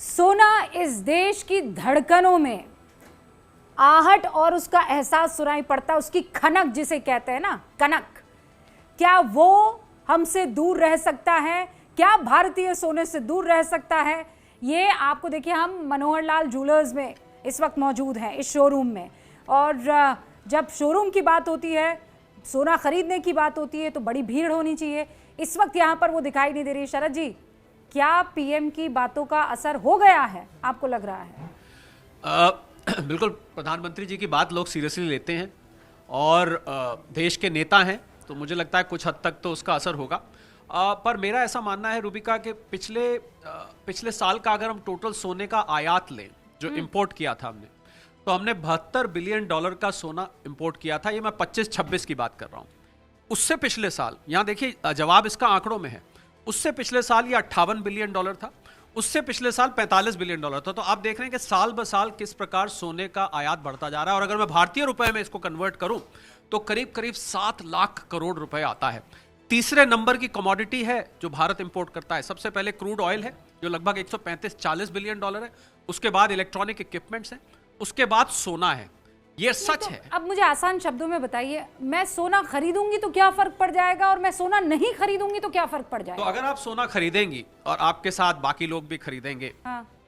सोना इस देश की धड़कनों में आहट और उसका एहसास सुनाई पड़ता है, उसकी खनक जिसे कहते हैं ना, कनक। क्या वो हमसे दूर रह सकता है? क्या भारतीय सोने से दूर रह सकता है? ये आपको देखिए, हम मनोहर लाल ज्वेलर्स में इस वक्त मौजूद हैं, इस शोरूम में। और जब शोरूम की बात होती है, सोना खरीदने की बात होती है, तो बड़ी भीड़ होनी चाहिए। इस वक्त यहाँ पर वो दिखाई नहीं दे रही। शरद जी, क्या पीएम की बातों का असर हो गया है, आपको लग रहा है? बिल्कुल, प्रधानमंत्री जी की बात लोग सीरियसली लेते हैं और देश के नेता हैं, तो मुझे लगता है कुछ हद तक तो उसका असर होगा। पर मेरा ऐसा मानना है रूबिका कि पिछले साल का अगर हम टोटल सोने का आयात लें, जो इंपोर्ट किया था हमने, तो हमने $72 बिलियन का सोना इंपोर्ट किया था। ये मैं 25-26 की बात कर रहा हूँ। उससे पिछले साल, यहाँ देखिए जवाब इसका आंकड़ों में है, उससे पिछले साल ये $58 बिलियन था, उससे पिछले साल $45 बिलियन था। तो आप देख रहे हैं कि साल ब साल किस प्रकार सोने का आयात बढ़ता जा रहा है। और अगर मैं भारतीय रुपए में इसको कन्वर्ट करूं तो करीब करीब 7 लाख करोड़ रुपए आता है। तीसरे नंबर की कमोडिटी है जो भारत इंपोर्ट करता है। सबसे पहले क्रूड ऑयल है जो लगभग 135-40 बिलियन है। उसके बाद इलेक्ट्रॉनिक इक्विपमेंट्स है, उसके बाद सोना है। ये सच है। अब मुझे आसान शब्दों में बताइए, मैं सोना खरीदूंगी तो क्या फर्क पड़ जाएगा, और मैं सोना नहीं खरीदूंगी तो क्या फर्क पड़ जाएगा? तो अगर आप सोना खरीदेंगी और आपके साथ बाकी लोग भी खरीदेंगे,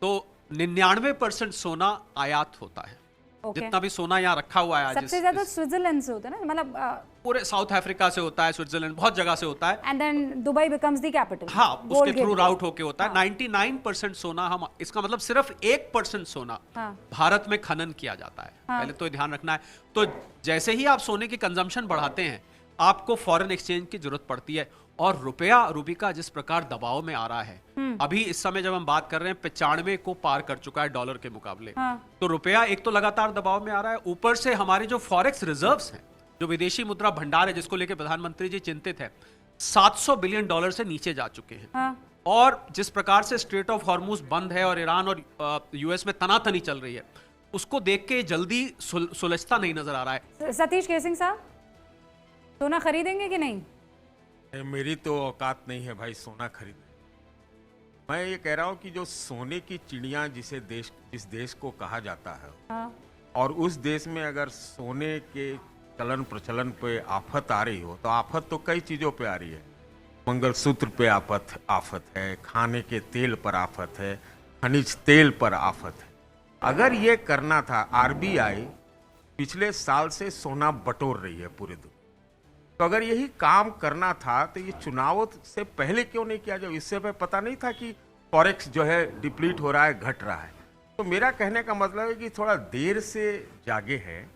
तो 99% सोना आयात होता है। जितना भी सोना यहाँ रखा हुआ है, सबसे ज्यादा स्विट्जरलैंड से होता है ना, मतलब पूरे साउथ अफ्रीका से होता है, स्विट्जरलैंड, बहुत जगह से होता है। And then Dubai becomes the capital. हाँ, उसके थ्रू राउट होके होता है। 99% सोना हम, इसका मतलब सिर्फ 1% सोना भारत में खनन किया जाता है। पहले तो ध्यान रखना है। तो जैसे ही आप सोने की कंजम्पशन बढ़ाते हैं, आपको फॉरेन एक्सचेंज की जरूरत पड़ती है। और रुपया, रूबिका, जिस प्रकार दबाव में आ रहा है, अभी इस समय जब हम बात कर रहे हैं 95 को पार कर चुका है डॉलर के मुकाबले। तो रुपया एक तो लगातार दबाव में आ रहा है, ऊपर से हमारे जो फॉरेक्स रिजर्व्स हैं, जो विदेशी मुद्रा भंडार है, जिसको लेकर प्रधानमंत्री जी चिंतित है, $700 बिलियन से नीचे जा चुके हैं। और जिस प्रकार से स्ट्रेट ऑफ हॉर्मुज बंद है और ईरान और यूएस में तनातनी चल रही है, उसको देख के जल्दी सुलझता नहीं नजर आ रहा है। सतीश केसिंग साहब, सोना खरीदेंगे कि नहीं? मेरी तो औकात नहीं है भाई सोना खरीदने। मैं ये कह रहा हूँ कि जो सोने की चिड़िया जिस देश को कहा जाता है, और उस देश में अगर सोने के चलन प्रचलन पे आफत आ रही हो, तो आफत तो कई चीजों पे आ रही है। मंगलसूत्र पे आफत है, खाने के तेल पर आफत है, खनिज तेल पर आफत है। अगर ये करना था, आरबीआई पिछले साल से सोना बटोर रही है पूरे दुनिया, तो अगर यही काम करना था तो ये चुनाव से पहले क्यों नहीं किया? जब इससे पता नहीं था कि फॉरेक्स जो है डिप्लीट हो रहा है, घट रहा है। तो मेरा कहने का मतलब है कि थोड़ा देर से जागे हैं,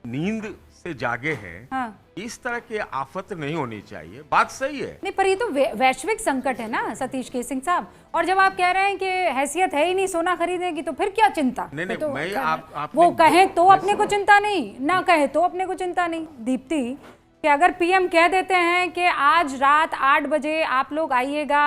नींद से जागे हैं। इस तरह की आफत नहीं होनी चाहिए। बात सही है। नहीं, पर ये तो वैश्विक संकट है ना सतीश केसिंग साहब। और जब आप कह रहे हैं कि हैसियत है ही नहीं सोना खरीदने की, तो फिर क्या चिंता? नहीं, तो मैं आप वो कहें तो अपने को चिंता नहीं, ना कहे तो अपने को चिंता नहीं। दीप्ति, कि अगर पीएम कह देते हैं कि आज रात 8 बजे आप लोग आइएगा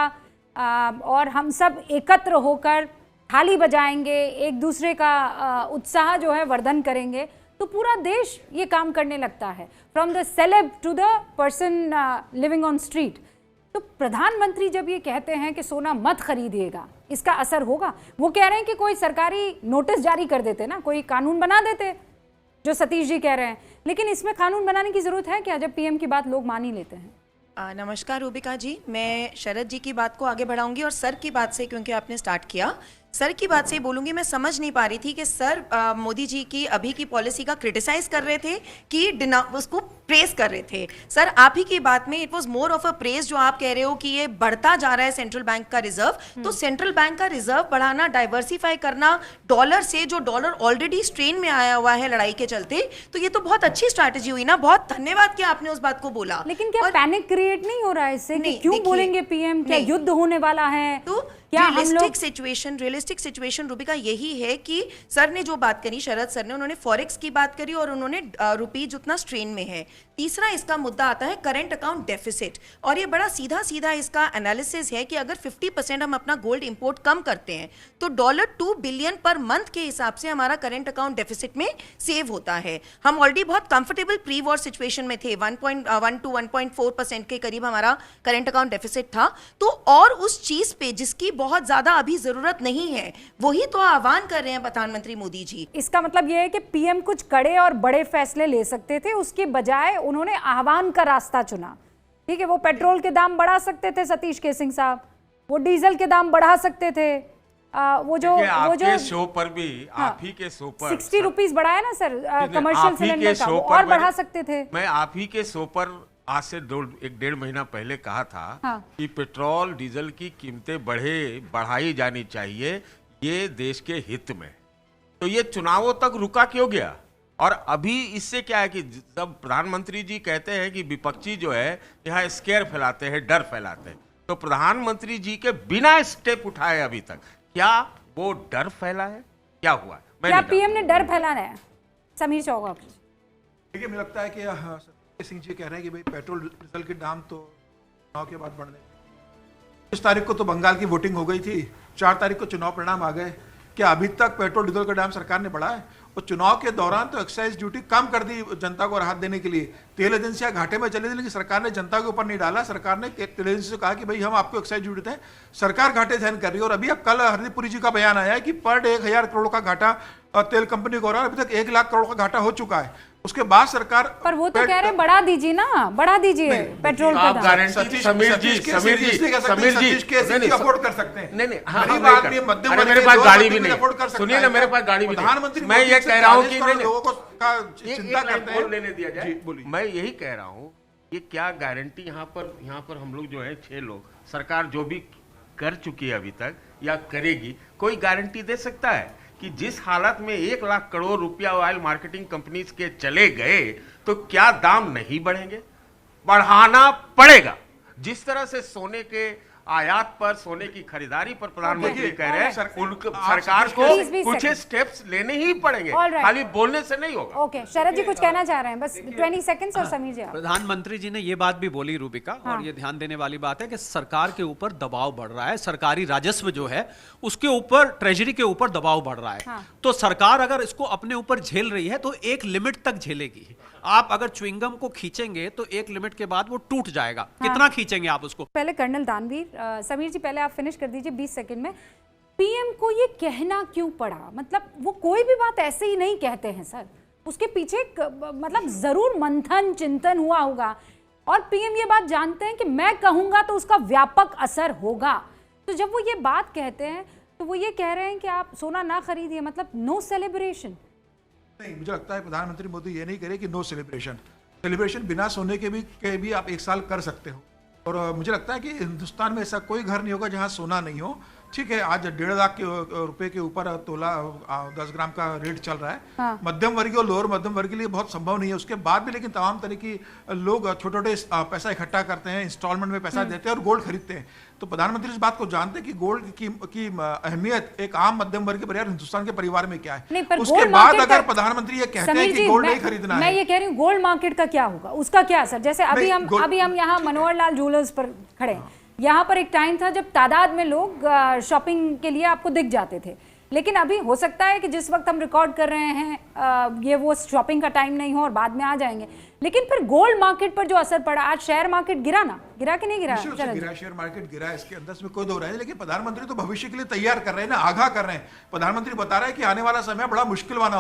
और हम सब एकत्र होकर थाली बजाएंगे, एक दूसरे का उत्साह जो है वर्धन करेंगे, तो पूरा देश ये काम करने लगता है, from the celeb to the person living on street. तो प्रधानमंत्री जब ये कहते हैं कि सोना मत खरीदिएगा, इसका असर होगा? वो कह रहे हैं कि कोई सरकारी नोटिस जारी कर देते ना, कोई कानून बना देते, जो सतीश जी कह रहे हैं। लेकिन इसमें कानून बनाने की जरूरत है क्या, जब पीएम की बात लोग मान ही लेते हैं? नमस्कार रूबिका जी, मैं शरद जी की बात को आगे बढ़ाऊंगी और सर की बात से, क्योंकि आपने स्टार्ट किया, सर की बात से बोलूंगी। मैं समझ नहीं पा रही थी कि सर मोदी जी की अभी की पॉलिसी का क्रिटिसाइज कर रहे थे कि उसको प्रेस कर रहे थे। सर, आप ही की बात में it was more of a press, जो आप कह रहे हो कि ये बढ़ता जा रहा है सेंट्रल बैंक का रिजर्व। तो सेंट्रल बैंक का रिजर्व बढ़ाना, डाइवर्सिफाई करना डॉलर से, जो डॉलर ऑलरेडी स्ट्रेन में आया हुआ है लड़ाई के चलते, तो ये तो बहुत अच्छी स्ट्रैटेजी हुई ना। बहुत धन्यवाद कि आपने उस बात को बोला। लेकिन क्या पैनिक क्रिएट नहीं हो रहा है इससे? क्यों बोलेंगे पीएम, क्या युद्ध होने वाला है? तो रियलिस्टिक सिचुएशन रूबिका यही है कि सर ने जो बात करी, शरद सर ने, उन्होंने फॉरेक्स की बात करी और उन्होंने रुपीज उतना स्ट्रेन में है। तीसरा इसका मुद्दा आता है करंट अकाउंट डेफिसिट, और ये बड़ा सीधा सीधा इसका एनालिसिस है कि अगर 50% हम अपना गोल्ड इंपोर्ट कम करते हैं तो $2 बिलियन पर मंथ के हिसाब से हमारा करंट अकाउंट डेफिसिट में सेव होता है। हम ऑलरेडी बहुत कंफर्टेबल प्री वॉर सिचुएशन में थे, 1.1 to 1.4% के करीब हमारा करंट अकाउंट डेफिसिट था। तो और उस चीज पे जिसकी बहुत ज्यादा अभी जरूरत नहीं है, वही तो आह्वान कर रहे हैं प्रधानमंत्री मोदी जी। इसका मतलब ये है कि पीएम कुछ कड़े और बड़े फैसले ले सकते थे, उसके बजाय उन्होंने आह्वान का रास्ता चुना। ठीक है, वो पेट्रोल के दाम बढ़ा सकते थे सतीश केसिंग साहब, वो डीजल के दाम बढ़ा सकते थे, वो जो शो पर भी, आप ही के शो पर 60 रुपीज बढ़ाया ना सर कमर्शियल सिलेंडर का, वो और बढ़ा सकते थे। मैं आप ही के शो पर आज से 1.5 महीना पहले कहा था कि पेट्रोल डीजल की कीमतें बढ़ाई जानी चाहिए, ये देश के हित में। तो ये चुनावों तक रुका क्यों गया? और अभी इससे क्या है कि जब प्रधानमंत्री जी कहते हैं कि विपक्षी जो है यहाँ स्केयर फैलाते हैं, डर फैलाते हैं, तो प्रधानमंत्री जी के बिना स्टेप उठाए अभी तक क्या वो डर फैला है? क्या हुआ? क्या पीएम ने डर फैलाना है? समीर चौहान। देखिए, मुझे लगता है कि सतीश सिंह जी कह रहे हैं कि भाई पेट्रोल डीजल के दाम तो चुनाव के बाद बढ़ने। 30 तारीख को तो बंगाल की वोटिंग हो गई थी, 4 तारीख को चुनाव परिणाम आ गए। क्या अभी तक पेट्रोल डीजल का दाम सरकार ने बढ़ाया है? और चुनाव के दौरान तो एक्साइज ड्यूटी कम कर दी जनता को राहत देने के लिए। तेल एजेंसियां घाटे में चली थी, लेकिन सरकार ने जनता के ऊपर नहीं डाला। सरकार ने तेल एजेंसी से कहा कि भाई हम आपको एक्साइज ड्यूटी दें, सरकार घाटे सहन कर रही है। और अभी अब कल हरदीप पुरी जी का बयान आया है कि पर डे 1000 करोड़ का घाटा तेल कंपनी को हो रहा है, अभी तक 1 लाख करोड़ का घाटा हो चुका है। उसके बाद सरकार, पर वो तो कह रहे हैं बढ़ा दीजिए ना, बढ़ा दीजिए पेट्रोल का दाम। समीर जी अफोर्ड कर सकते हैं। नहीं, गरीब आदमी, मध्यम वर्ग मेरे के पास लोग गाड़ी भी अफोर्ड कर नहीं, सकते सुनिए ना, हैं। मेरे पास गाड़ी भी प्रधानमंत्री नहीं। मैं ये कह रहा हूँ कि लोगों को चिंता करते हैं। लेने दिया जाए, मैं यही कह रहा हूँ, ये क्या गारंटी यहाँ पर हम लोग जो है 6 लोग, सरकार जो भी कर चुकी है अभी तक या करेगी, कोई गारंटी दे सकता है कि जिस हालत में 1 लाख करोड़ रुपया ऑयल मार्केटिंग कंपनीज के चले गए तो क्या दाम नहीं बढ़ेंगे? बढ़ाना पड़ेगा। जिस तरह से सोने के आयात पर, सोने की खरीदारी पर प्रधानमंत्री कह रहे हैं, सरकार को कुछ स्टेप्स लेने ही पड़ेंगे, खाली बोलने से नहीं होगा। ओके, शरद जी कुछ कहना चाह रहे हैं, बस 20 सेकंड्स और समीर जी आप। प्रधानमंत्री जी ने ये बात भी बोली रूबिका, और ये ध्यान देने वाली बात है कि सरकार के ऊपर दबाव बढ़ रहा है, सरकारी राजस्व जो है उसके ऊपर, ट्रेजरी के ऊपर दबाव बढ़ रहा है। तो सरकार अगर इसको अपने ऊपर झेल रही है तो एक लिमिट तक झेलेगी। आप अगर च्युइंगम को खींचेंगे तो एक लिमिट के बाद वो टूट जाएगा। कितना खींचेंगे आप उसको? पहले कर्नल दानवीर, समीर जी पहले आप फिनिश कर दीजिए 20 सेकंड में। पीएम को ये कहना क्यों पड़ा? मतलब वो कोई भी बात ऐसे ही नहीं कहते हैं सर, उसके पीछे मतलब जरूर मंथन चिंतन हुआ होगा, और पीएम ये बात जानते हैं कि मैं कहूंगा तो उसका व्यापक असर होगा। तो जब वो ये बात कहते हैं तो वो ये कह रहे हैं कि आप सोना ना खरीदिए, मतलब नो सेलिब्रेशन। नहीं, मुझे लगता है प्रधानमंत्री मोदी ये नहीं करे कि नो सेलिब्रेशन। सेलिब्रेशन बिना सोने के भी आप 1 साल कर सकते हो। और मुझे लगता है कि हिंदुस्तान में ऐसा कोई घर नहीं होगा जहां सोना नहीं हो। ठीक है, आज 1.5 लाख रुपए के ऊपर तोला 10 ग्राम का रेट चल रहा है। मध्यम वर्गीय और लोअर मध्यम वर्ग के लिए बहुत संभव नहीं है। उसके बाद भी लेकिन तमाम तरह की लोग छोटे छोटे पैसा इकट्ठा करते हैं, इंस्टॉलमेंट में पैसा देते हैं और गोल्ड खरीदते हैं। तो प्रधानमंत्री इस बात को जानते हैं कि गोल्ड की अहमियत एक आम मध्यम वर्ग के परिवार, हिंदुस्तान के परिवार में क्या है। उसके बाद अगर प्रधानमंत्री ये कहते हैं कि गोल्ड नहीं खरीदना है, मैं ये कह रही हूँ गोल्ड मार्केट का क्या होगा, उसका क्या असर? जैसे अभी हम यहाँ मनोहर लाल ज्वेलर्स पर खड़े हैं, यहाँ पर एक टाइम था जब तादाद में लोग शॉपिंग के लिए आपको दिख जाते थे, लेकिन अभी हो सकता है कि जिस वक्त हम रिकॉर्ड कर रहे हैं ये वो शॉपिंग का टाइम नहीं हो और बाद में आ जाएंगे। लेकिन फिर गोल्ड मार्केट पर जो असर पड़ा, आज शेयर मार्केट गिरा ना, गिरा कि नहीं गिरा? गिरा, शेयर मार्केट गिरा, इसके अंदर में कोई दो राय नहीं। लेकिन प्रधानमंत्री तो भविष्य के लिए तैयार कर रहे हैं ना, आगाह कर रहे हैं। प्रधानमंत्री बता रहे हैं कि आने वाला समय बड़ा मुश्किल वाला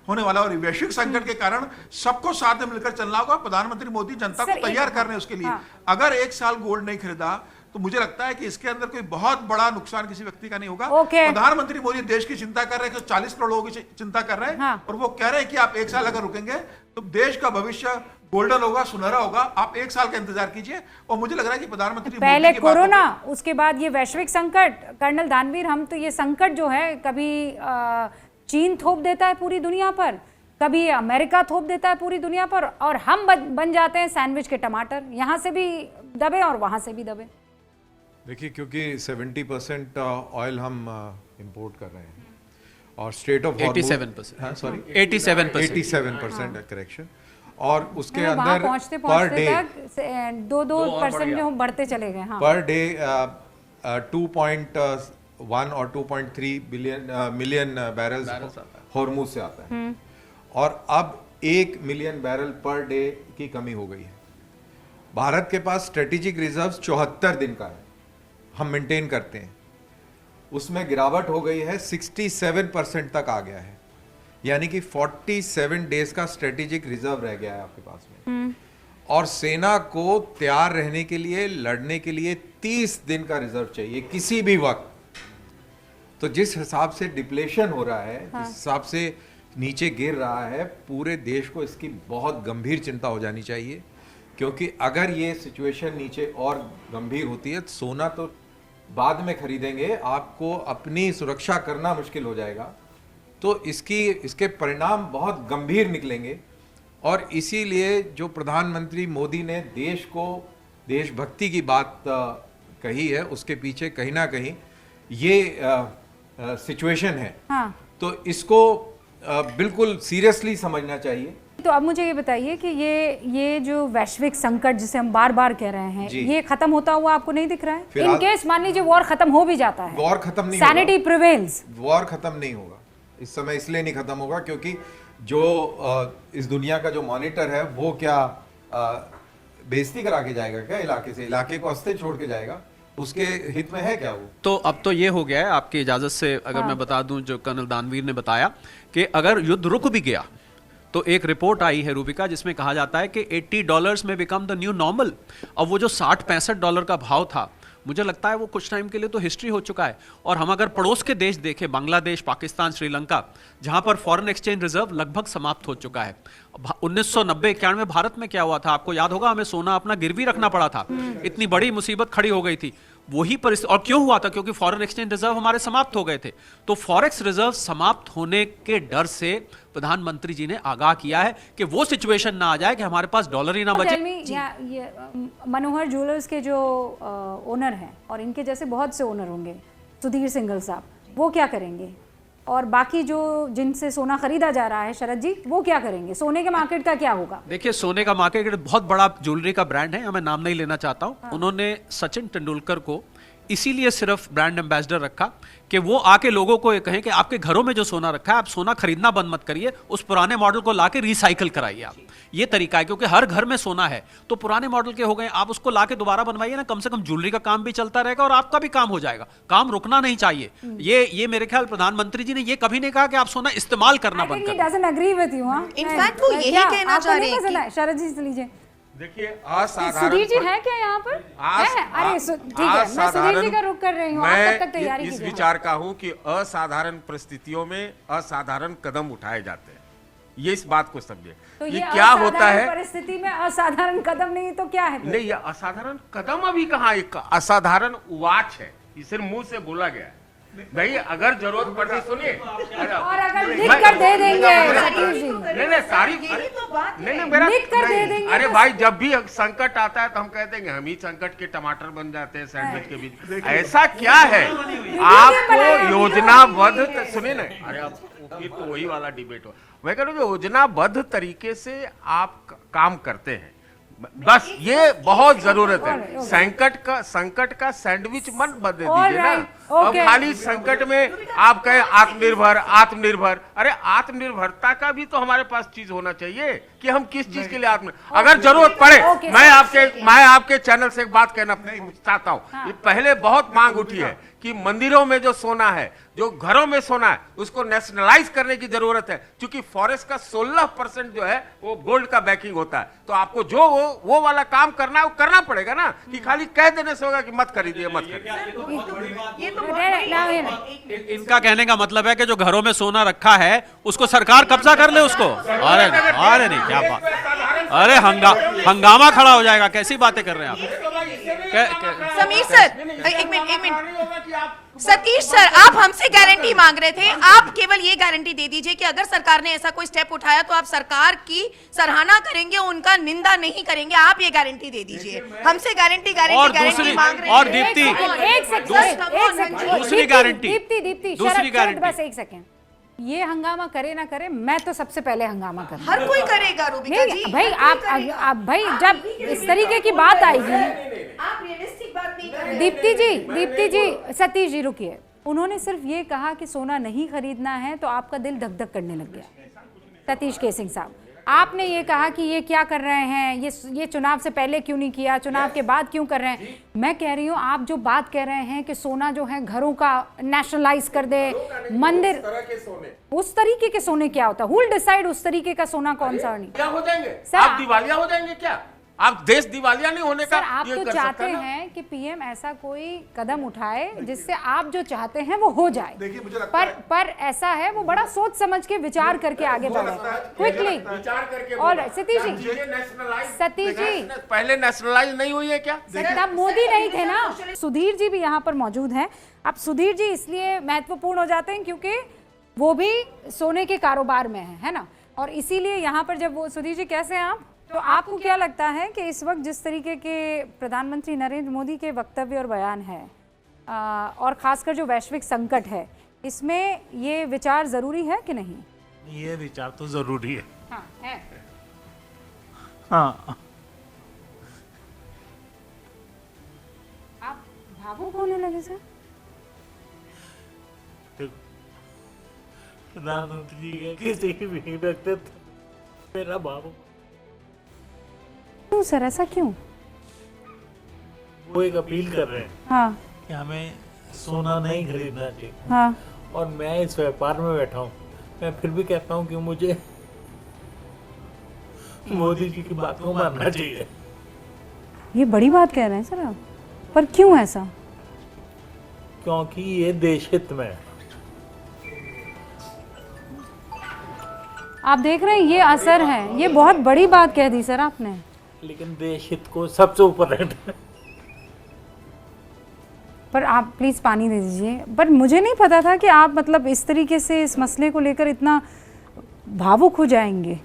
होने वाला, और वैश्विक संकट के कारण सबको साथ में मिलकर चलना होगा। प्रधानमंत्री मोदी जनता को तैयार कर रहे हैं उसके लिए। अगर 1 साल गोल्ड नहीं खरीदा तो मुझे लगता है कि इसके अंदर कोई बहुत बड़ा नुकसान किसी व्यक्ति का नहीं होगा। प्रधानमंत्री मोदी देश की चिंता कर रहे हैं, 40 करोड़ लोगों की चिंता कर रहे हैं, और वो कह रहे हैं कि आप 1 साल अगर रुकेंगे तो देश का भविष्य गोल्डन होगा, सुनहरा होगा। आप 1 साल का इंतजार कीजिए। और मुझे लग रहा है कि प्रधानमंत्री पहले कोरोना, उसके बाद ये वैश्विक संकट। कर्नल दानवीर, हम तो ये संकट जो है कभी चीन थोप देता है पूरी दुनिया पर, कभी अमेरिका थोप देता है पूरी दुनिया पर, और हम बन जाते हैं सैंडविच के टमाटर, यहाँ से भी दबे और वहां से भी दबे। देखिए, क्योंकि 70% ऑयल हम इंपोर्ट कर रहे हैं और स्ट्रेट ऑफ 87%, सॉरी 87% करेक्शन, और उसके अंदर पर डे 2% जो बढ़ते चले गए। पर डे 2.1 और 2.3 मिलियन बैरल्स हॉर्मुज से आता है, और अब 1 मिलियन बैरल पर डे की कमी हो गई है। भारत के पास स्ट्रेटेजिक रिजर्व्स 74 दिन का है, हम मेंटेन करते हैं। उसमें गिरावट हो गई है, 67% तक आ गया है, यानी कि 47 डेज का स्ट्रेटेजिक रिजर्व रह गया है आपके पास में। और सेना को तैयार रहने के लिए, लड़ने के लिए 30 दिन का रिजर्व चाहिए किसी भी वक्त। तो जिस हिसाब से डिप्लेशन हो रहा है, जिस हिसाब से नीचे गिर रहा है, पूरे देश को इसकी बहुत गंभीर चिंता हो जानी चाहिए, क्योंकि अगर ये सिचुएशन नीचे और गंभीर होती है, सोना तो बाद में खरीदेंगे, आपको अपनी सुरक्षा करना मुश्किल हो जाएगा। तो इसके परिणाम बहुत गंभीर निकलेंगे। और इसीलिए जो प्रधानमंत्री मोदी ने देश को देशभक्ति की बात कही है, उसके पीछे कहीं ना कहीं ये सिचुएशन है। हाँ। तो इसको बिल्कुल सीरियसली समझना चाहिए। तो अब मुझे ये बताइए कि ये जो वैश्विक संकट जिसे हम बार बार कह रहे हैं, ये खत्म होता हुआ आपको नहीं दिख रहा है? इन केस मान लीजिए वॉर खत्म हो भी जाता है, वॉर खत्म नहीं सैनिटी प्रिवेल्स, वॉर खत्म नहीं होगा इस समय। इसलिए नहीं खत्म होगा क्योंकि जो इस दुनिया का जो मॉनिटर है वो क्या बेइज्जती करा के जाएगा क्या इलाके से? इलाके को अस्थिर छोड़ के जाएगा? उसके हित में है क्या वो? तो अब तो ये हो गया है, आपकी इजाजत से अगर मैं बता दूं, जो कर्नल दानवीर ने बताया कि अगर युद्ध रुक भी गया तो एक रिपोर्ट आई है रूबिका, जिसमें कहा जाता है कि $80 में बिकम द न्यू नॉर्मल। अब वो जो $60-65 का भाव था, मुझे लगता है वो कुछ टाइम के लिए तो हिस्ट्री हो चुका है। और हम अगर पड़ोस के देश देखें, बांग्लादेश, पाकिस्तान, श्रीलंका, जहां पर फॉरेन एक्सचेंज रिजर्व लगभग समाप्त हो चुका है। 1990-91 में भारत में क्या हुआ था आपको याद होगा, हमें सोना अपना गिरवी रखना पड़ा था, इतनी बड़ी मुसीबत खड़ी हो गई थी। वही परिस्थिति, और क्यों हुआ था? क्योंकि फॉरेन एक्सचेंज रिजर्व हमारे समाप्त हो गए थे। तो फॉरेक्स रिजर्व समाप्त होने के डर से प्रधानमंत्री जी ने आगाह किया है कि वो सिचुएशन ना आ जाए कि हमारे पास डॉलर ही ना बचे। ये मनोहर ज्वेलर्स के जो ओनर हैं, और इनके जैसे बहुत से ओनर होंगे, सुधीर सिंघल साहब, वो क्या करेंगे? और बाकी जो जिनसे सोना खरीदा जा रहा है, शरद जी, वो क्या करेंगे? सोने के मार्केट का क्या होगा? देखिए, सोने का मार्केट बहुत बड़ा ज्वेलरी का ब्रांड है, मैं नाम नहीं लेना चाहता हूं। उन्होंने सचिन तेंदुलकर को इसीलिए सिर्फ ब्रांड एम्बेसडर रखा कि वो आके लोगों को ये कहें कि आपके घरों में जो सोना रखा है, आप सोना खरीदना बंद मत करिए, उस पुराने मॉडल को लाके रिसाइकल कराइए आप। ये तरीका है, क्योंकि हर घर में सोना है, तो पुराने मॉडल के हो गए, आप उसको लाके दोबारा बनवाइए ना, कम से कम ज्वेलरी का काम भी चलता रहेगा और आपका भी काम हो जाएगा। काम रुकना नहीं चाहिए। ये मेरे ख्याल प्रधानमंत्री जी ने ये कभी नहीं कहा कि आप सोना इस्तेमाल करना बंद करें। इनफैक्ट वो यही कहना चाह रहे हैं। शरद जी से लीजिए। देखिए, असाधारण सुधीर जी है क्या यहाँ पर? अरे ठीक है, मैं सुधीर जी का रुख कर रही हूँ, आप तब तक तैयारी कीजिए। इस विचार का हूँ कि असाधारण परिस्थितियों में असाधारण कदम उठाए जाते हैं, ये इस बात को समझे। तो ये क्या होता है परिस्थिति में असाधारण कदम नहीं तो क्या है? नहीं, ये असाधारण कदम अभी कहाँ, एक असाधारण वाच है, ये सिर्फ मुंह से बोला गया है। भाई अगर जरूरत पड़ती, सुनिए, और अगर लिख कर दे देंगे सतीश जी, नहीं सारी नहीं मेरा लिख कर दे देंगे। अरे भाई, जब भी संकट आता है तो हम कहते हैं हम ही संकट के टमाटर बन जाते हैं सैंडविच के बीच। ऐसा क्या है? आपको योजनाबद्ध, सुनिए ना, अरे आप फिर तो वही वाला डिबेट हो। मैं कह रहा हूँ योजनाबद्ध तरीके से आप काम करते हैं, बस ये बहुत जरूरत है। संकट का सैंडविच मत बदल दीजिए ना। अब खाली संकट में आप कहें आत्मनिर्भर, अरे आत्मनिर्भरता का भी तो हमारे पास चीज होना चाहिए कि हम किस चीज के लिए अगर जरूरत पड़े। मैं आपके चैनल से एक बात कहना चाहता हूँ। ये पहले बहुत मांग उठी है कि मंदिरों में जो सोना है, जो घरों में सोना है, उसको नेशनलाइज करने की जरूरत है, क्योंकि फॉरेस्ट का 16% जो है वो गोल्ड का बैकिंग होता है। तो आपको जो वो वाला काम करना है वो करना पड़ेगा ना, कि खाली कह देने से होगा कि मत खरीदिए मत खरीदिए। इनका कहने का मतलब है कि जो घरों में सोना रखा है उसको सरकार कब्जा कर ले उसको। अरे नहीं, क्या बात, अरे हंगामा खड़ा हो जाएगा। कैसी बातें कर रहे हैं आप? समीर सर, एक मिनट। सतीश सर, आप हमसे गारंटी मांग रहे थे, आप केवल ये गारंटी दे दीजिए कि अगर सरकार ने ऐसा कोई स्टेप उठाया तो आप सरकार की सराहना करेंगे, उनका निंदा नहीं करेंगे। आप ये गारंटी दे दीजिए। हमसे गारंटी मांग रहे हैं। और दीप्ति, दूसरी गारंटी, बस एक सेकंड, ये हंगामा करे ना करे, मैं तो सबसे पहले हंगामा करूं। हर कोई करेगा रूबिका जी। भाई आप भाई जब इस तरीके की बात आएगी, आप रियलिस्टिक बात नहीं कर रहे। दीप्ति जी, सतीश जी रुकिए। उन्होंने सिर्फ ये कहा कि सोना नहीं खरीदना है तो आपका दिल धक धक करने लग गया, सतीश केसिंग साहब। आपने ये कहा कि ये क्या कर रहे हैं, ये चुनाव से पहले क्यों नहीं किया, चुनाव के बाद क्यों कर रहे हैं। मैं कह रही हूँ आप जो बात कह रहे हैं कि सोना जो है घरों का नेशनलाइज कर दे, मंदिर, उस तरीके के सोने क्या होता है? हु विल डिसाइड उस तरीके का सोना कौन सा नहीं? क्या हो जाएंगे सर, आप? दिवालिया हो जाएंगे क्या? आप देश दिवालिया नहीं होने का सर आप ये तो कर चाहते सकते हैं कि पीएम ऐसा कोई कदम उठाए जिससे आप जो चाहते हैं वो हो जाए। देखिए, मुझे लगता पर ऐसा है वो बड़ा सोच समझ के विचार करके आगे बढ़े क्विकली। विचार करके और सतीश जी, सतीश जी, पहले नेशनलाइज नहीं हुई है क्या? तब मोदी नहीं थे ना। सुधीर जी भी यहाँ पर मौजूद हैं। अब सुधीर जी इसलिए महत्वपूर्ण हो जाते हैं क्योंकि वो भी सोने के कारोबार में है ना, और इसीलिए यहाँ पर जब वो, सुधीर जी कैसे हैं आप? तो आपको क्या लगता है कि इस वक्त जिस तरीके के प्रधानमंत्री नरेंद्र मोदी के वक्तव्य और बयान है और खासकर जो वैश्विक संकट है, इसमें ये विचार जरूरी है कि नहीं? ये विचार तो जरूरी है। हाँ, है। हाँ, आप भावुक होने लगे सर? देखो, प्रधानमंत्री जी के किसी भी व्यक्तित्व मेरा भावुक। क्यों सर, ऐसा क्यों? वो एक अपील कर रहे हैं हाँ कि हमें सोना नहीं खरीदना चाहिए, हाँ। और मैं इस व्यापार में बैठा हूँ। मैं फिर भी कहता हूँ कि मुझे मोदी जी की बात को मानना चाहिए। ये बड़ी बात कह रहे हैं सर आप, पर क्यों ऐसा? क्योंकि ये देश हित में है। आप देख रहे हैं ये असर है, ये बहुत बड़ी बात कह दी सर आपने। लेकिन देश हित को सबसे ऊपर रखना है। पर आप प्लीज पानी दे दीजिए। पर मुझे नहीं पता था कि आप मतलब इस तरीके से इस मसले को लेकर इतना भावुक हो जाएंगे।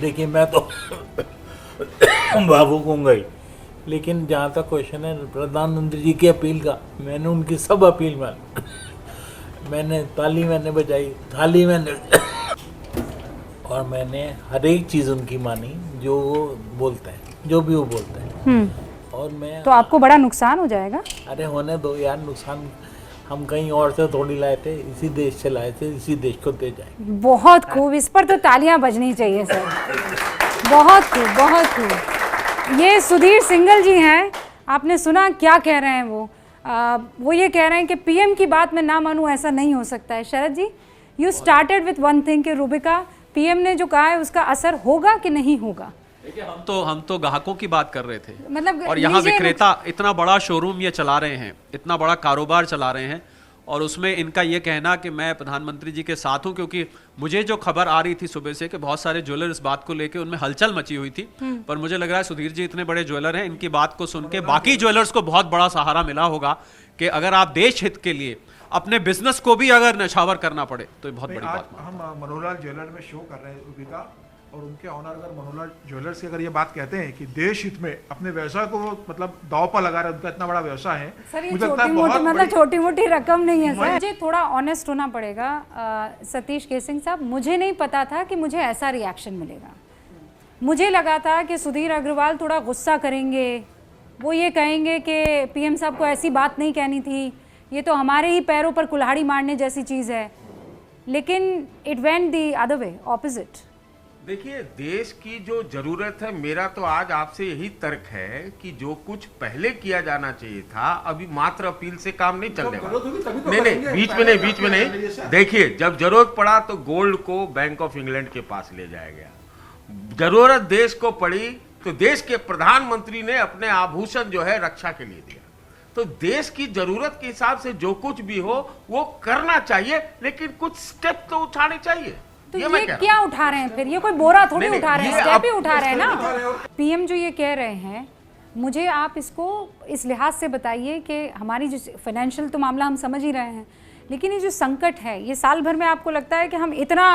देखिए, मैं तो भावुक हूँगा ही, लेकिन जहाँ तक क्वेश्चन है प्रधानमंत्री जी की अपील का, मैंने उनकी सब अपील मानी। मैंने ताली मैंने बजाई, थाली मैंने और मैंने हर एक चीज़ उनकी मानी जो वो बोलते हैं, जो भी वो बोलते हैं। और मैं तो आपको बड़ा नुकसान हो जाएगा। अरे होने दो यार, नुकसान हम कहीं और से थोड़ी लाए थे, इसी देश से लाए थे, इसी देश को दे जाएंगे। बहुत खूब, इस पर तो तालियां बजनी चाहिए सर। बहुत खूब, बहुत खूब। ये सुधीर सिंघल जी हैं, आपने सुना क्या कह रहे हैं वो ये कह रहे हैं कि पीएम की बात में ना मानूं, ऐसा नहीं हो सकता है। Sharad ji, you started with one thing कि रूबिका, पीएम ने जो कहा है उसका असर होगा कि नहीं होगा? देखिए, हम तो ग्राहकों की बात कर रहे थे, मतलब और यहाँ विक्रेता इतना बड़ा शोरूम ये चला रहे हैं, इतना बड़ा कारोबार चला रहे हैं, और उसमें इनका ये कहना कि मैं प्रधानमंत्री जी के साथ हूं, क्योंकि मुझे जो खबर आ रही थी सुबह से कि बहुत सारे ज्वेलर इस बात को लेके उनमें हलचल मची हुई थी, पर मुझे लग रहा है सुधीर जी इतने बड़े ज्वेलर हैं, इनकी बात को सुन के बाकी ज्वेलर्स को बहुत बड़ा सहारा मिला होगा कि अगर आप देश हित के लिए अपने बिजनेस को भी अगर नछावर करना पड़े तो ये बहुत बड़ी आज बात है। हम मनोहरलाल ज्वेलर में शो कर रहे हैं रूबिका, और उनके ऑनर अगर मनोहरलाल ज्वेलर्स की अगर ये बात कहते हैं कि देश हित में अपने व्यवसाय को वो मतलब दांव पर लगा रहे हैं, उनका इतना बड़ा व्यवसाय है, सर ये मुझे लगता है छोटी मोटी बहुत मतलब बड़ी- छोटी मोटी रकम नहीं है सर। मुझे थोड़ा ऑनेस्ट होना पड़ेगा सतीश केसिंग साहब, मुझे नहीं पता था कि मुझे ऐसा रिएक्शन मिलेगा। मुझे लगा था कि सुधीर अग्रवाल थोड़ा गुस्सा करेंगे, वो ये कहेंगे कि पीएम साहब को ऐसी बात नहीं कहनी थी, ये तो हमारे ही पैरों पर कुल्हाड़ी मारने जैसी चीज़ है, लेकिन it went the other way, opposite. देखिए, देश की जो जरूरत है, मेरा तो आज आपसे यही तर्क है कि जो कुछ पहले किया जाना चाहिए था, अभी मात्र अपील से काम नहीं चलने वाला। नहीं, बीच में नहीं। देखिए, जब जरूरत पड़ा तो गोल्ड को बैंक ऑफ इंग्लैंड के पास ले जाया गया। जरूरत देश को पड़ी तो देश के प्रधानमंत्री ने अपने आभूषण जो है रक्षा के लिए दिया। तो देश की जरूरत के हिसाब से जो कुछ भी हो वो करना चाहिए, लेकिन कुछ स्टेप तो उठाने चाहिए। तो मैं ये कह रहा क्या उठा रहे हैं फिर? ये कोई बोरा थोड़ी नहीं, उठा रहे हैं, ये स्टेप ही अब- उठा रहे हैं ना। पीएम जो ये कह रहे हैं, मुझे आप इसको इस लिहाज से बताइए कि हमारी जो फाइनेंशियल तो मामला हम समझ ही रहे हैं, लेकिन ये जो संकट है, ये साल भर में आपको लगता है कि हम इतना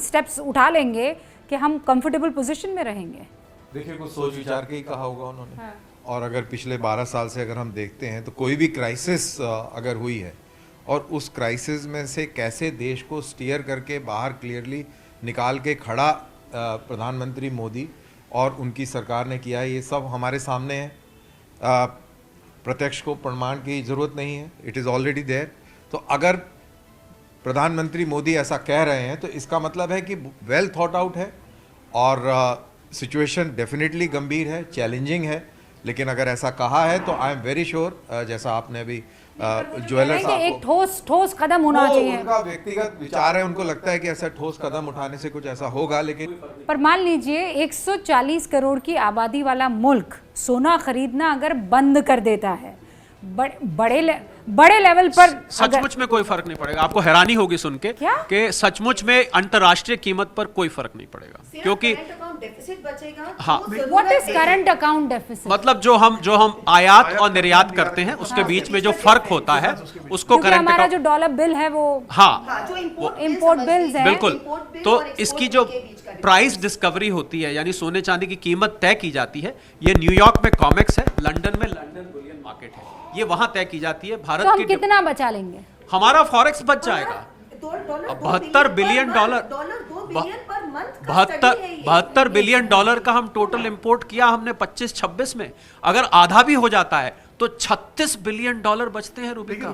स्टेप्स उठा लेंगे कि हम कंफर्टेबल पोजीशन में रहेंगे? देखिए, कुछ सोच विचार के ही कहा होगा उन्होंने। और अगर पिछले 12 साल से अगर हम देखते हैं तो कोई भी क्राइसिस अगर हुई है और उस क्राइसिस में से कैसे देश को स्टीयर करके बाहर क्लियरली निकाल के खड़ा प्रधानमंत्री मोदी और उनकी सरकार ने किया है, ये सब हमारे सामने है। प्रत्यक्ष को प्रमाण की ज़रूरत नहीं है, इट इज़ ऑलरेडी देयर। तो अगर प्रधानमंत्री मोदी ऐसा कह रहे हैं तो इसका मतलब है कि वेल थॉट आउट है और सिचुएशन डेफिनेटली गंभीर है, चैलेंजिंग है। लेकिन अगर ऐसा कहा है तो आई एम वेरी श्योर, जैसा आपने अभी ज्वेलर साहब एक ठोस कदम होना चाहिए। उनका व्यक्तिगत विचार है, उनको लगता है कि ऐसा ठोस कदम उठाने से कुछ ऐसा होगा, लेकिन पर मान लीजिए 140 करोड़ की आबादी वाला मुल्क सोना खरीदना अगर बंद कर देता है, बड़े लेवल पर सचमुच में कोई फर्क नहीं पड़ेगा। आपको हैरानी होगी सुन के क्या? कि सचमुच में अंतर्राष्ट्रीय कीमत पर कोई फर्क नहीं पड़ेगा, क्योंकि डेफिसिट बचेगा। हाँ, what is current account deficit? मतलब जो हम आयात और निर्यात करते हैं उसके बीच में जो फर्क होता है उसको करंट हमारा अकाउंट, जो डॉलर बिल है वो हाँ जो इम्पोर्ट बिल्स है, बिल्कुल। तो इसकी जो प्राइस डिस्कवरी होती है, यानी सोने चांदी की कीमत तय की जाती है, ये न्यूयॉर्क में कॉमेक्स है, लंदन में लंदन बुलियन मार्केट है, ये वहां तय की जाती है। भारत तो हम की कितना बचा लेंगे? हमारा फॉरेक्स बच जाएगा $72 बिलियन, 72 बिलियन डॉलर का हम टोटल इंपोर्ट किया हमने 25-26 में। अगर आधा भी हो जाता है तो $36 बिलियन बचते हैं रूबिका।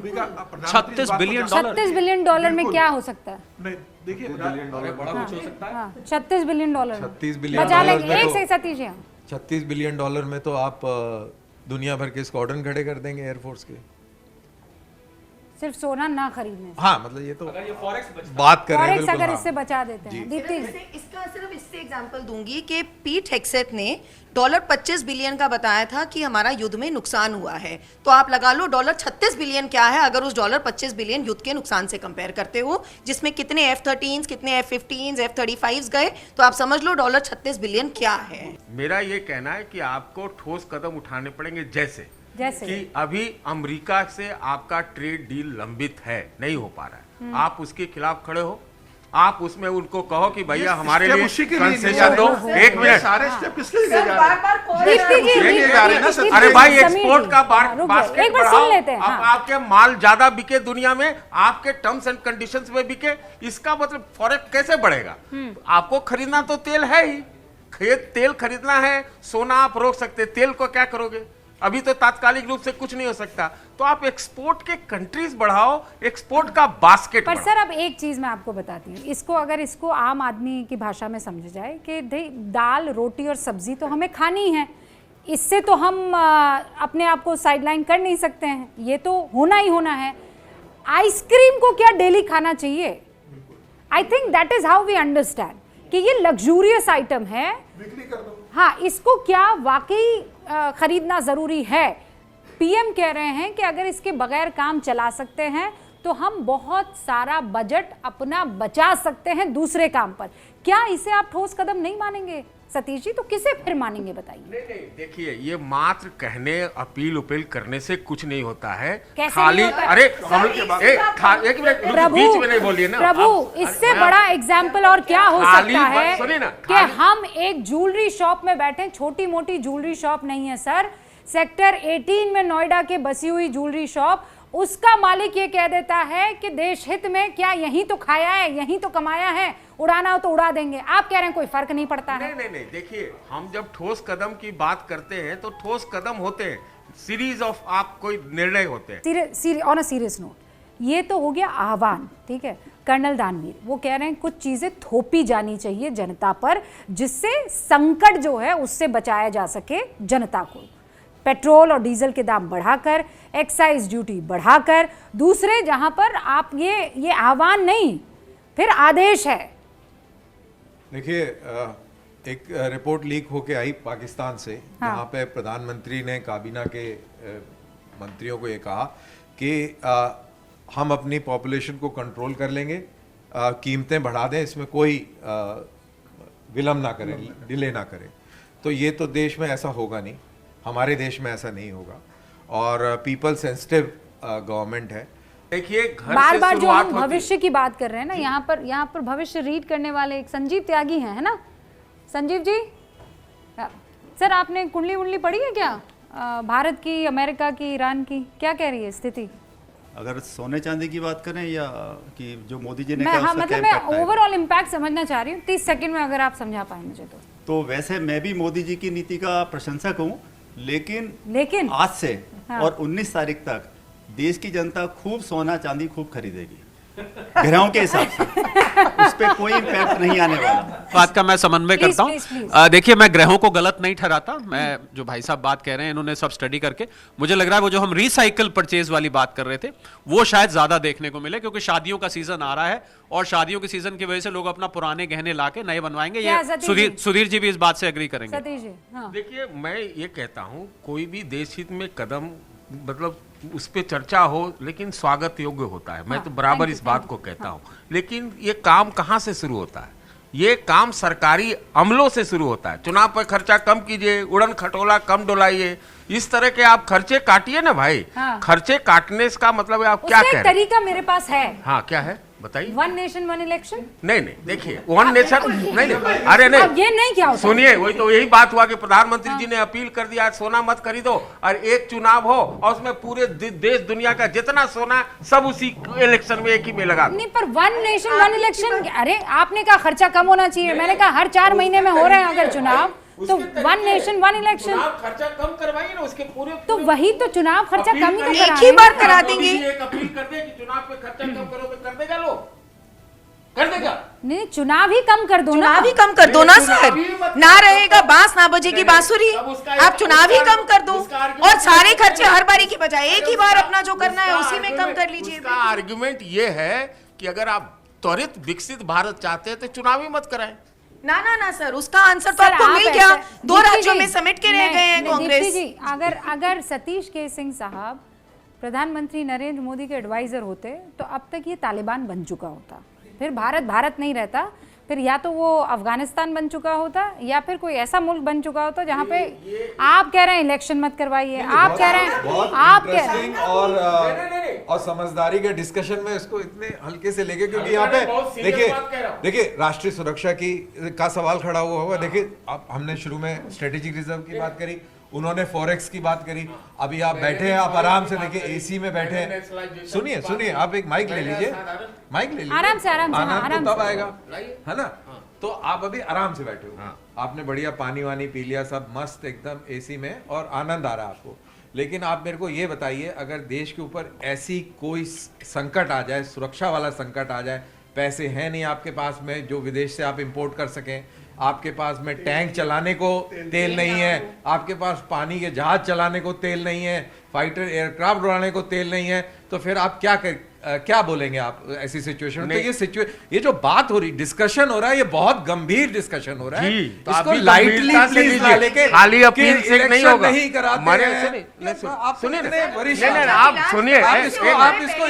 36 बिलियन डॉलर, $36 बिलियन में क्या हो सकता है? नहीं देखिए, बड़ा कुछ हो सकता है। 36 बिलियन डॉलर 36 बिलियन बचा डॉलर लेंगे। में एक तो से सतीश जी, 36 बिलियन डॉलर में तो आप दुनिया भर के स्क्वाड्रन खड़े कर देंगे एयरफोर्स के, सिर्फ सोना ना खरीदने से। हाँ मतलब ये तो अगर ये फॉरेक्स बचता बात कर रहे हैं फॉरेक्स बिल्कुल। अगर हाँ। इससे बचा देते हैं। दीप्ति जी, इसका सिर्फ इससे एग्जांपल दूंगी कि पीट हेग्सेथ ने $25 बिलियन का बताया था कि हमारा युद्ध में नुकसान हुआ है, तो आप लगा लो $36 बिलियन क्या है अगर उस $25 बिलियन युद्ध के नुकसान से कंपेयर करते हो, जिसमें कितने F-13s, कितने F-15s, F-35s गए, तो आप समझ लो $36 बिलियन क्या है। मेरा ये कहना है कि आपको ठोस कदम उठाने पड़ेंगे, जैसे कि अभी अमेरिका से आपका ट्रेड डील लंबित है, नहीं हो पा रहा है, आप उसके खिलाफ खड़े हो, आप उसमें उनको कहो कि भैया हमारे लिए कंसेशन दो। एक मिनट, सारे स्टेप किसके लिए ले जा रहे हैं? दीप्ति जी, ये जा रहे हैं ना सर। अरे भाई समीर एक्सपोर्ट जी, का रुक जाओ, बास्केट एक बार बढ़ाओ, सुन लेते हैं। अब हाँ। आपके माल ज्यादा बिके दुनिया में, आपके टर्म्स एंड कंडीशंस में बिके, इसका मतलब फॉरेक्स कैसे बढ़ेगा? आपको खरीदना तो तेल है ही, तेल खरीदना है, सोना आप रोक सकते, तेल को क्या करोगे? अभी तो तात्कालिक रूप से कुछ नहीं हो सकता, तो आप एक्सपोर्ट के कंट्रीज बढ़ाओ, एक्सपोर्ट का बास्केट पर बढ़ाओ। सर अब एक चीज मैं आपको बताती हूँ, इसको आम आदमी की भाषा में समझ जाए कि दाल रोटी और सब्जी तो हमें खानी है, इससे तो हम अपने आप को साइडलाइन कर नहीं सकते हैं, ये तो होना ही होना है। आइसक्रीम को क्या डेली खाना चाहिए? I think that is how we understand कि ये लग्जूरियस आइटम है, हाँ, इसको क्या वाकई खरीदना जरूरी है? पीएम कह रहे हैं कि अगर इसके बगैर काम चला सकते हैं तो हम बहुत सारा बजट अपना बचा सकते हैं दूसरे काम पर। क्या इसे आप ठोस कदम नहीं मानेंगे सतीश जी? तो किसे फिर मानेंगे बताइए? नहीं, देखिए, ये मात्र कहने, अपील उपेल करने से कुछ नहीं होता है। कैसे खाली नहीं होता? अरे हम एक मिनट बीच में नहीं बोलिए ना प्रभु, आप। इससे बड़ा एग्जाम्पल और क्या हो खाली सकता है सुनिए ना, कि हम एक ज्वेलरी शॉप में बैठे, छोटी मोटी ज्वेलरी शॉप नहीं है सर, सेक्टर 18 में नोएडा के बसी हुई ज्वेलरी शॉप, उसका मालिक ये कह देता है कि देश हित में क्या यहीं तो खाया है, यहीं तो कमाया है, उड़ाना हो तो उड़ा देंगे। आप कह रहे हैं कोई फर्क नहीं पड़ता है? नहीं, देखिए, हम जब ठोस कदम की बात करते हैं तो ठोस कदम होते हैं, सीरीज ऑफ आप कोई निर्णय होते हैं। ऑन अ सीरियस नोट, ये तो हो गया आह्वान, ठीक है। कर्नल दानवीर वो कह रहे हैं कुछ चीजें थोपी जानी चाहिए जनता पर, जिससे संकट जो है उससे बचाया जा सके जनता को। पेट्रोल और डीजल के दाम बढ़ाकर, एक्साइज ड्यूटी बढ़ाकर, दूसरे जहां पर आप ये आह्वान नहीं, फिर आदेश है। देखिए, एक रिपोर्ट लीक होके आई पाकिस्तान से, जहाँ पे प्रधानमंत्री ने काबीना के मंत्रियों को ये कहा कि हम अपनी पॉपुलेशन को कंट्रोल कर लेंगे, कीमतें बढ़ा दें, इसमें कोई विलम्ब ना करें, डिले ना करें। तो ये तो देश में ऐसा होगा नहीं, हमारे देश में ऐसा नहीं होगा, और पीपल सेंसिटिव गवर्नमेंट है। देखिए, घर बार से बार जो शुरुआत हम होती है। भविष्य की बात कर रहे हैं ना, यहाँ पर भविष्य रीड करने वाले एक संजीव त्यागी हैं, है ना संजीव जी? सर आपने कुंडली वुंडली पढ़ी है क्या भारत की, अमेरिका की, ईरान की? क्या कह रही है स्थिति? अगर सोने चांदी की बात करें या कि जो मोदी जी ने मैं कहा हाँ उसका मतलब क्या मैं impact आएगा? ओवरऑल इम्पैक्ट समझना चाह रही हूँ, 30 सेकंड में अगर आप समझा पाए मुझे तो वैसे मैं भी मोदी जी की नीति का प्रशंसक हूँ, लेकिन आज से हाँ। और 19 तारीख तक देश की जनता खूब सोना चांदी खूब खरीदेगी। ग्रहों के हिसाब से उस पर कोई इम्पैक्ट नहीं आने वाला। बात का मैं समन्वय Please, करता please, please. हूँ। देखिए, मैं ग्रहों को गलत नहीं ठहराता। मैं जो भाई साहब बात कह रहे हैं इन्होंने सब स्टडी करके, मुझे लग रहा है वो जो हम रिसाइकल परचेज वाली बात कर रहे थे वो शायद ज्यादा देखने को मिले, क्योंकि शादियों का सीजन आ रहा है और शादियों के सीजन की वजह से लोग अपना पुराने गहने लाके नए बनवाएंगे। क्या ये सतीश जी? सुधीर जी भी इस बात से एग्री करेंगे। सतीश जी, हाँ। देखिए, मैं ये कहता हूँ कोई भी देश हित में कदम मतलब उस पर चर्चा हो लेकिन स्वागत योग्य होता है। मैं तो बराबर इस बात को कहता हूँ, लेकिन ये काम कहाँ से शुरू होता है? ये काम सरकारी अमलों से शुरू होता है। चुनाव पर खर्चा कम कीजिए, उड़न खटोला कम डोलाइए, इस तरह के आप खर्चे काटिए ना भाई। हाँ। खर्चे काटने का मतलब है आप क्या उसका कह एक रहे हैं? तरीका मेरे पास है, हाँ, क्या है बताइए। 1 नेशन 1 इलेक्शन। नहीं नहीं, देखिए, वन नेशन नहीं, अरे नहीं, अब ये नहीं क्या होता? सुनिए, वही तो यही बात हुआ कि प्रधानमंत्री जी ने अपील कर दिया आज सोना मत खरीदो और एक चुनाव हो और उसमें पूरे देश दुनिया का जितना सोना सब उसी इलेक्शन में एक ही में लगा दो। नहीं, पर 1 नेशन 1 इलेक्शन, अरे आपने कहा खर्चा कम होना चाहिए, मैंने कहा हर 4 महीने में हो रहे हैं अगर चुनाव, तो 1 नेशन 1 इलेक्शन, चुनाव खर्चा कम करवाइए ना, उसके पूरे तो वही तो चुनाव खर्चा कम ही तो एक करा ही रहे बार हैं। करा देंगे। एक अपील कर दे कि चुनाव पे खर्चा कम करो तो कर देगा लोग, कर देगा। नहीं, चुनाव ही कम कर दो ना। चुनाव ही कम कर दो ना सर, ना रहेगा बांस ना बजेगी बांसुरी। अब उसका आप चुनाव ही कम कर दो उसका argument और सारे खर्चे हर बारी की बजाय एक ही बार अपना जो करना है उसी में कम कर लीजिए। उसका आर्गुमेंट ये है कि अगर आप त्वरित विकसित भारत चाहते हैं तो चुनाव ही मत कराएं। ना ना ना सर, उसका आंसर तो सर, आपको आप मिल गया। ऐसे- 2 दीप्ति राज्यों जी, में समेट के रह नहीं, गए हैं नहीं, दीप्ति कांग्रेस। जी, अगर सतीश के सिंह साहब प्रधानमंत्री नरेंद्र मोदी के एडवाइजर होते तो अब तक ये तालिबान बन चुका होता, फिर भारत नहीं रहता, फिर या तो वो अफगानिस्तान बन चुका होता या फिर कोई ऐसा मुल्क बन चुका होता जहाँ पे आप कह रहे हैं इलेक्शन मत करवाइए, आप कह रहे हैं, बहुत आप कह रहे हैं। इंटरेस्टिंग और समझदारी के डिस्कशन में इसको इतने हल्के से लेके, क्योंकि यहाँ पे बहुत serious देखिए बात कह रहा हूं। देखिए राष्ट्रीय सुरक्षा का सवाल खड़ा हुआ होगा। देखिए, अब हमने शुरू में स्ट्रेटेजिक रिजर्व की बात करी, उन्होंने फॉरेक्स की बात करी, अभी आप बैठे हैं, आप आराम से देखिए एसी में बैठे हैं। सुनिए, आप एक माइक ले लीजिए, माइक ले लीजिए, आराम से, आनंद आराम तो तब से। आएगा, है ना? तो आप अभी आराम से बैठे हो, आपने बढ़िया पानी वानी पी लिया, सब मस्त एकदम एसी में, और आनंद आ रहा है आपको। लेकिन आप मेरे को ये बताइए, अगर देश के ऊपर ऐसी कोई संकट आ जाए, सुरक्षा वाला संकट आ जाए, पैसे हैं नहीं आपके पास में जो विदेश से आप इंपोर्ट कर सकें, आपके पास में टैंक चलाने को तेल नहीं है, आपके पास पानी के जहाज चलाने को तेल नहीं है, फाइटर एयरक्राफ्ट उड़ाने को तेल नहीं है, तो फिर आप क्या बोलेंगे आप ऐसी सिचुएशन में? तो ये जो बात हो रही, डिस्कशन हो रहा है, ये बहुत गंभीर डिस्कशन हो रहा है। जी, तो इसको आप भी लाइटली गंभीरता से प्लीज ना लीजिए। लेके खाली अपील कि से नहीं election होगा। नहीं कराते हमारे हैं। आप सुनिए सुनिए, इतने वरिष्ठ नहीं, आदमी। आप सुनिए, आप इसको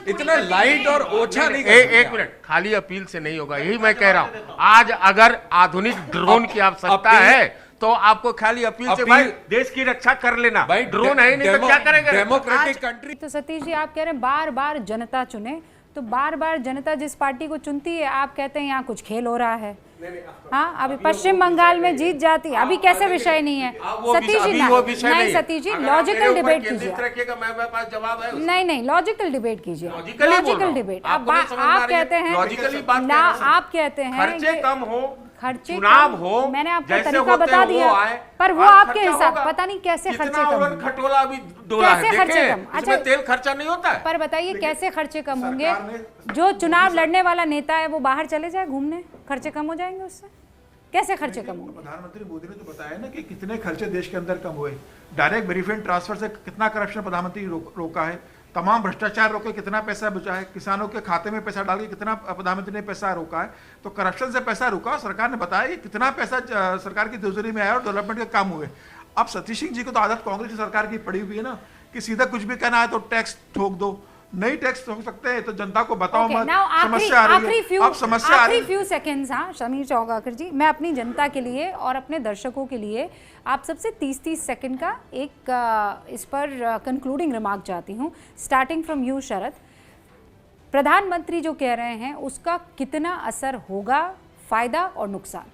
इतना लाइट और ओछा नहीं कर सकते। एक मिनट, खाली अपील से नहीं होगा, यही मैं कह रहा हूँ। आज अगर आधुनिक ड्रोन की आवश्यकता है तो आपको खाली अपील से भाई देश की रक्षा कर लेना। भाई ड्रोन है ही नहीं तो क्या करेंगे? Democratic country. तो सतीश जी, आप कह रहे हैं बार बार जनता चुने, तो बार बार जनता जिस पार्टी को चुनती है आप कहते हैं यहाँ कुछ खेल हो रहा है। हाँ, अभी पश्चिम बंगाल में जीत जाती है, अभी कैसे विषय नहीं है सतीश जी? नहीं सतीश जी, लॉजिकल डिबेट कीजिए। नहीं, लॉजिकल डिबेट कीजिए, लॉजिकल डिबेट। आप कहते हैं ना, आप कहते हैं खर्चे कम हो, खर्चे चुनाव कम, हो, मैंने आपको जैसे तरीका होते बता हैं दिया, वो आए, पर वो और आपके खर्चा हिसाब होगा। पता नहीं कैसे खर्चे कितना कम उड़न होंगे। खटोला अभी डोला है, कैसे खर्चे देखे? कम? इसमें अच्छा, तेल खर्चा नहीं होता है। पर बताइए कैसे खर्चे कम होंगे? जो चुनाव लड़ने वाला नेता है वो बाहर चले जाए घूमने, खर्चे कम हो जाएंगे उससे? कैसे खर्चे कम होंगे? प्रधानमंत्री मोदी ने तो बताया ना कि कितने खर्चे देश के अंदर कम हुए। डायरेक्ट वेरिफाइड ट्रांसफर से कितना करप्शन प्रधानमंत्री रोका है, तमाम भ्रष्टाचार रोके कितना पैसा बचा है, किसानों के खाते में पैसा डाल के कितना प्रधानमंत्री ने पैसा रोका है। तो करप्शन से पैसा रुका, सरकार ने बताया कि कितना पैसा सरकार की तिजोरी में आया और डेवलपमेंट के काम हुए। अब सतीश सिंह जी को तो आदत कांग्रेस की सरकार की पड़ी हुई है ना कि सीधा कुछ भी कहना है तो टैक्स ठोक दो, नहीं टैक्स ठोक सकते हैं तो जनता को बताओ मत। समस्या आ रही है, अब समस्या आ रही है। फ्यू सेकंड्स, हाँ समीर चौगाकर जी, मैं अपनी जनता के लिए और अपने दर्शकों के लिए आप सबसे 30 सेकंड का एक इस पर कंक्लूडिंग रिमार्क चाहती हूँ, स्टार्टिंग फ्रॉम यू शरद। प्रधानमंत्री जो कह रहे हैं उसका कितना असर होगा, फायदा और नुकसान?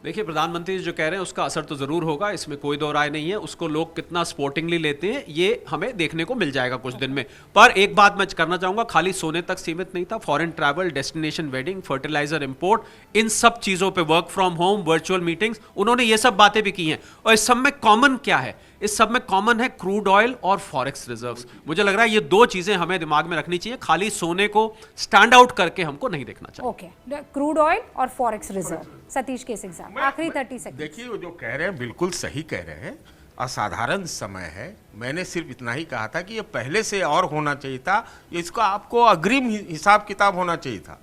देखिए, प्रधानमंत्री जो कह रहे हैं उसका असर तो जरूर होगा, इसमें कोई दो राय नहीं है। उसको लोग कितना स्पोर्टिंगली लेते हैं ये हमें देखने को मिल जाएगा कुछ दिन में। पर एक बात मैं करना चाहूंगा, खाली सोने तक सीमित नहीं था, foreign travel, destination wedding, fertiliser import, इन सब चीजों पे work from home, virtual meetings, उन्होंने ये सब बातें भी की हैं। और इस सब में कॉमन क्या है इस सब में कॉमन है क्रूड ऑयल और फॉरेक्स रिजर्व्स। मुझे लग रहा है ये दो चीजें हमें दिमाग में रखनी चाहिए, खाली सोने को स्टैंड आउट करके हमको नहीं देखना चाहिए। ओके, क्रूड ऑयल और फॉरेक्स रिजर्व। सतीश केसिंग साहब, आखिरी 30 सेकंड। देखिए वो जो कह रहे हैं बिल्कुल सही कह रहे हैं, असाधारण समय है। मैंने सिर्फ इतना ही कहा था कि ये पहले से और होना चाहिए था, इसका आपको अग्रिम हिसाब किताब होना चाहिए था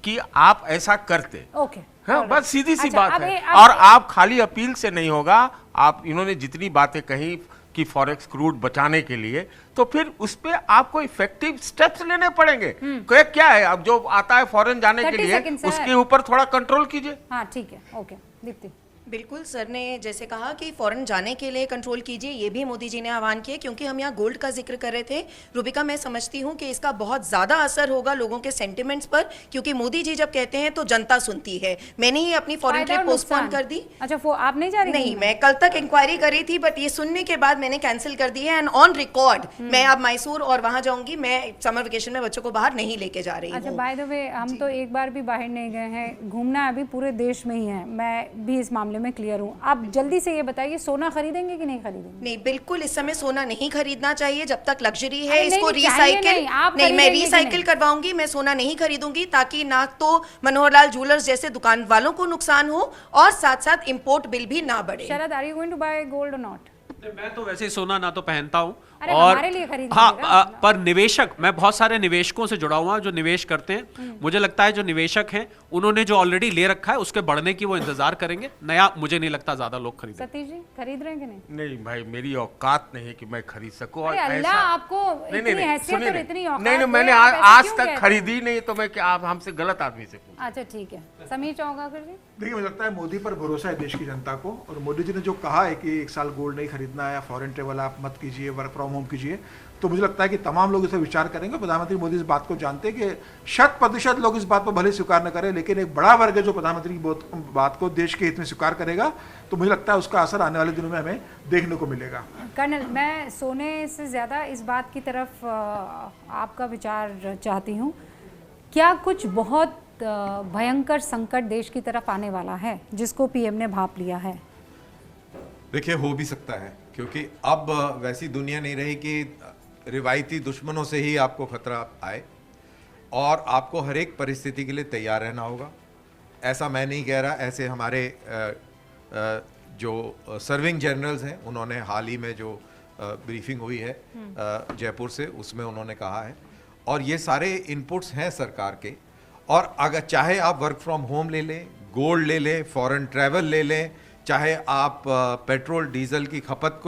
कि आप ऐसा करते। ओके, हाँ, बस सीधी सी अच्छा, बात अब है। ये- और आप खाली अपील से नहीं होगा, आप इन्होंने जितनी बातें कही कि फॉरेक्स क्रूड बचाने के लिए, तो फिर उस पे आपको इफेक्टिव स्टेप्स लेने पड़ेंगे। क्या है, अब जो आता है फॉरेन जाने के 30 लिए सेकंड, सर। उसके ऊपर थोड़ा कंट्रोल कीजिए। हाँ ठीक है, ओके दीप्ति। बिल्कुल, सर ने जैसे कहा कि फॉरेन जाने के लिए कंट्रोल कीजिए, ये भी मोदी जी ने आह्वान किया। क्योंकि हम यहाँ गोल्ड का जिक्र कर रहे थे, रूबिका, मैं समझती हूँ कि इसका बहुत ज़्यादा असर होगा लोगों के सेंटिमेंट्स पर, क्योंकि मोदी जी जब कहते हैं तो जनता सुनती है। मैंने ही अपनी फॉरेन फायदा ट्रिप और पोस्टपोन नुकसान। कर दी। अच्छा, आप नहीं जा रही? नहीं, मैं कल तक इंक्वायरी करी थी, बट ये सुनने के बाद मैंने कैंसिल कर दी है। एंड ऑन रिकॉर्ड मैं अब मैसूर और वहां जाऊंगी। मैं समर वेकेशन में बच्चों को बाहर नहीं लेके जा रही अच्छा, हूँ। बाय द वे, हम तो एक बार भी बाहर नहीं गए हैं, घूमना अभी पूरे देश में ही है। मैं भी इस मामले में क्लियर हूँ। आप जल्दी से ये बताइए, सोना खरीदेंगे कि नहीं खरीदेंगे? नहीं, बिल्कुल इस समय सोना नहीं खरीदना चाहिए जब तक लग्जरी है। अरे इसको नहीं, चाहिए रिसाइकिल नहीं, आप नहीं, मैं खरीदेंगे कि रिसाइकिल नहीं? करवाऊंगी। मैं सोना नहीं खरीदूंगी, ताकि ना तो मनोहर लाल ज्वेलर्स जैसे दुकान वालों को नुकसान हो और साथ साथ इंपोर्ट बिल भी ना बढ़े। Sharad, are you going to buy gold or not? मैं तो वैसे ही सोना ना तो पहनता हूँ, अरे और हमारे लिए खरीद हाँ, लीजिएगा। पर निवेशक, मैं बहुत सारे निवेशकों से जुड़ा हुआ हूँ जो निवेश करते हैं। मुझे लगता है जो निवेशक हैं उन्होंने जो ऑलरेडी ले रखा है उसके बढ़ने की वो इंतजार करेंगे। नया मुझे नहीं लगता ज्यादा लोग खरीदेंगे। सतीश जी, खरीद रहे हैं कि नहीं? नहीं भाई, मेरी औकात नहीं है कि मैं खरीद सकूं। और अरे अल्लाह, आपको नहीं, इतनी नहीं, हैसियत सुनिए और नहीं। इतनी औकात नहीं, है, मैंने आप ऐसे आज क्यों तक कहते हैं? खरीदी नहीं, तो मैं क्या आप हमसे गलत आदमी से पूछ। अच्छा ठीक है, समीर चौगाकर जी। देखिए, मुझे लगता है मोदी पर भरोसा है देश की जनता को, और मोदी जी ने जो कहा है कि 1 साल गोल्ड नहीं खरीदना है या फॉरेन ट्रेवल आप मत कीजिए, वर्क फ्रॉम होम कीजिए, तो मुझे लगता है कि तमाम लोग इस पर विचार करेंगे। प्रधानमंत्री मोदी इस बात को जानते हैं कि 100% लोग इस बात पर भले स्वीकार न करें, लेकिन एक बड़ा वर्ग है जो प्रधानमंत्री की बात को देश के हित में स्वीकार करेगा। तो मुझे लगता है उसका असर आने वाले दिनों में हमें देखने को मिलेगा। कर्नल, मैं सोने से ज़्यादा इस बात की तरफ आपका विचार चाहती हूँ। क्या कुछ बहुत भयंकर संकट देश की तरफ आने वाला है जिसको पीएम ने भांप लिया है? देखिए, हो भी सकता है, क्योंकि अब वैसी दुनिया नहीं रही कि रिवायती दुश्मनों से ही आपको खतरा आए, और आपको हर एक परिस्थिति के लिए तैयार रहना होगा। ऐसा मैं नहीं कह रहा, ऐसे हमारे जो सर्विंग जनरल्स हैं उन्होंने हाल ही में जो ब्रीफिंग हुई है जयपुर से, उसमें उन्होंने कहा है। और ये सारे इनपुट्स हैं सरकार के। और अगर चाहे आप वर्क फ्रॉम होम ले लें, गोल्ड ले लें, फॉरेन ट्रैवल ले लें, चाहे आप पेट्रोल डीजल की खपत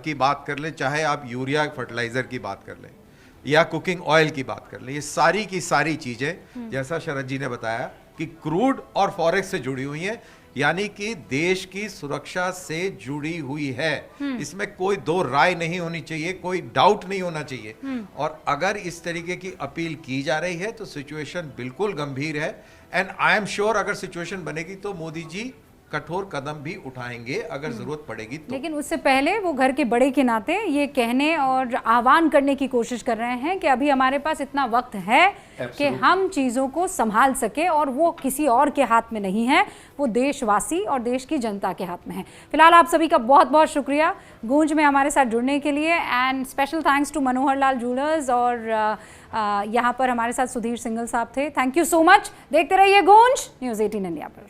की बात कर लें, चाहे आप यूरिया फर्टिलाइज़र की बात कर लें, या कुकिंग ऑयल की बात कर लें, ये सारी की सारी चीज़ें जैसा शरद जी ने बताया कि क्रूड और फॉरेक्स से जुड़ी हुई हैं, यानी कि देश की सुरक्षा से जुड़ी हुई है। इसमें कोई दो राय नहीं होनी चाहिए, कोई डाउट नहीं होना चाहिए। और अगर इस तरीके की अपील की जा रही है तो सिचुएशन बिल्कुल गंभीर है। एंड आई एम श्योर अगर सिचुएशन बनेगी तो मोदी जी कठोर कदम भी उठाएंगे अगर जरूरत पड़ेगी तो। लेकिन उससे पहले वो घर के बड़े के नाते ये कहने और आह्वान करने की कोशिश कर रहे हैं कि अभी हमारे पास इतना वक्त है कि हम चीज़ों को संभाल सके, और वो किसी और के हाथ में नहीं है, वो देशवासी और देश की जनता के हाथ में है। फिलहाल आप सभी का बहुत बहुत शुक्रिया गूंज में हमारे साथ जुड़ने के लिए, and special thanks to Manohar Lal jewellers, और यहाँ पर हमारे साथ सुधीर सिंघल साहब थे। Thank you so much. देखते रहिए गूंज न्यूज़ 18 इंडिया पर।